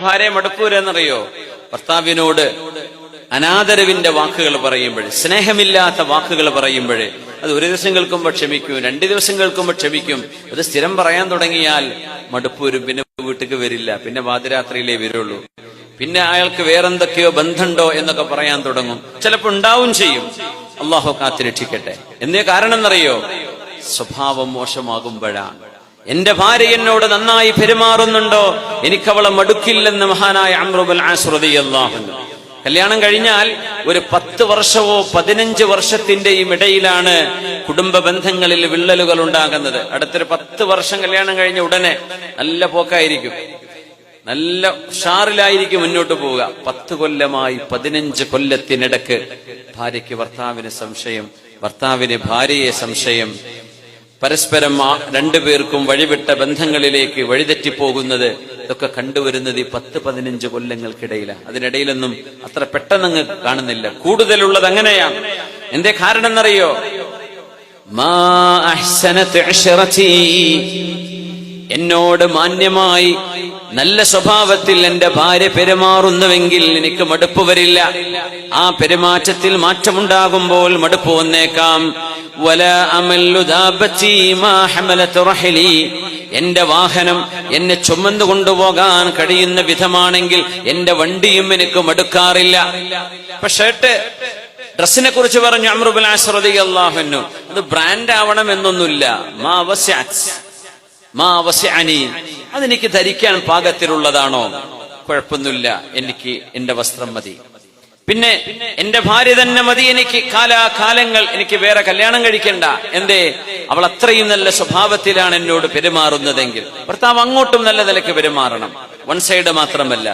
ഭാര്യ മടുക്കൂരെന്നറിയോ? ഭർത്താവിനോട് അനാദരവിന്റെ വാക്കുകൾ പറയുമ്പോൾ, സ്നേഹമില്ലാത്ത വാക്കുകൾ പറയുമ്പോൾ, അത് ഒരു ദിവസം കേൾക്കുമ്പോൾ ക്ഷമിക്കും, 2 ദിവസം കേൾക്കുമ്പോൾ ക്ഷമിക്കും. അത് സ്ഥിരം പറയാൻ തുടങ്ങിയാൽ മടുപ്പൂരും, പിന്നെ വീട്ടിലേക്ക് വരില്ല, പിന്നെ പാതിരാത്രിയിലേ വരുള്ളൂ, പിന്നെ അയാൾക്ക് വേറെന്തൊക്കെയോ ബന്ധമുണ്ടോ എന്നൊക്കെ പറയാൻ തുടങ്ങും. ചിലപ്പോൾ ഉണ്ടാവും ചെയ്യും. അള്ളാഹു കാത്തിരക്ഷിക്കട്ടെ. എന്തേ കാരണം എന്നറിയോ? സ്വഭാവം മോശമാകുമ്പോഴാണ്. എന്റെ ഭാര്യ എന്നോട് നന്നായി പെരുമാറുന്നുണ്ടോ, എനിക്കവളെ മടുക്കില്ലെന്ന് മഹാനായ അംർ ഇബ്നുൽ ആസ് റളിയല്ലാഹു അൻഹു. കല്യാണം കഴിഞ്ഞാൽ ഒരു 10 വർഷമോ 15 വർഷത്തിന്റെയും ഇടയിലാണ് കുടുംബ ബന്ധങ്ങളിൽ വിള്ളലുകൾ ഉണ്ടാകുന്നത്. അടുത്തൊരു 10 വർഷം കല്യാണം കഴിഞ്ഞ ഉടനെ നല്ല പോക്കായിരിക്കും, നല്ല ഉഷാറിലായിരിക്കും മുന്നോട്ട് പോവുക. 10 കൊല്ലമായി 15 കൊല്ലത്തിനിടക്ക് ഭാര്യയ്ക്ക് ഭർത്താവിന് സംശയം, ഭർത്താവിന് ഭാര്യയെ സംശയം, പരസ്പരം 2 പേർക്കും വഴിവിട്ട ബന്ധങ്ങളിലേക്ക് വഴിതെറ്റിപ്പോകുന്നത്, ഇതൊക്കെ കണ്ടുവരുന്നത് ഈ 10-15 കൊല്ലങ്ങൾക്കിടയിലാണ്. അതിനിടയിലൊന്നും അത്ര പെട്ടെന്നങ്ങ് കാണുന്നില്ല. കൂടുതലുള്ളത് അങ്ങനെയാണ്. എന്തേ കാരണം എന്നറിയോ? മാ അഹ്സനത് ഇശ്റതി, എന്നോട് മാന്യമായി നല്ല സ്വഭാവത്തിൽ എന്റെ ഭാര്യ പെരുമാറുന്നുവെങ്കിൽ എനിക്ക് മടുപ്പ് വരില്ല. ആ പെരുമാറ്റത്തിൽ മാറ്റമുണ്ടാകുമ്പോൾ മടുപ്പ് വന്നേക്കാം. വലാ അമല്ലു ദാബതി മാ ഹമലത് റഹ്ലി, എന്റെ വാഹനം എന്നെ ചുമന്നു കൊണ്ടുപോകാൻ കഴിയുന്ന വിധമാണെങ്കിൽ എന്റെ വണ്ടിയും എനിക്ക് മടുക്കാറില്ല. ഇപ്പൊ ഷർട്ട്, ഡ്രസ്സിനെ കുറിച്ച് പറഞ്ഞു അംർ ഇബ്നുൽ ആസ് റളിയല്ലാഹു അൻഹു, അത് ബ്രാൻഡ് ആവണം എന്നൊന്നുമില്ല. മാ വസിഅനി, അതെനിക്ക് ധരിക്കാൻ പാകത്തിലുള്ളതാണോ, കുഴപ്പമൊന്നുമില്ല, എനിക്ക് എന്റെ വസ്ത്രം മതി. പിന്നെ എന്റെ ഭാര്യ തന്നെ മതി എനിക്ക്, കാലാകാലങ്ങൾ എനിക്ക് വേറെ കല്യാണം കഴിക്കണ്ട. എന്തേ? അവൾ അത്രയും നല്ല സ്വഭാവത്തിലാണ് എന്നോട് പെരുമാറുന്നതെങ്കിൽ. ഭർത്താവ് അങ്ങോട്ടും നല്ല നിലയ്ക്ക് പെരുമാറണം, വൺ സൈഡ് മാത്രമല്ല.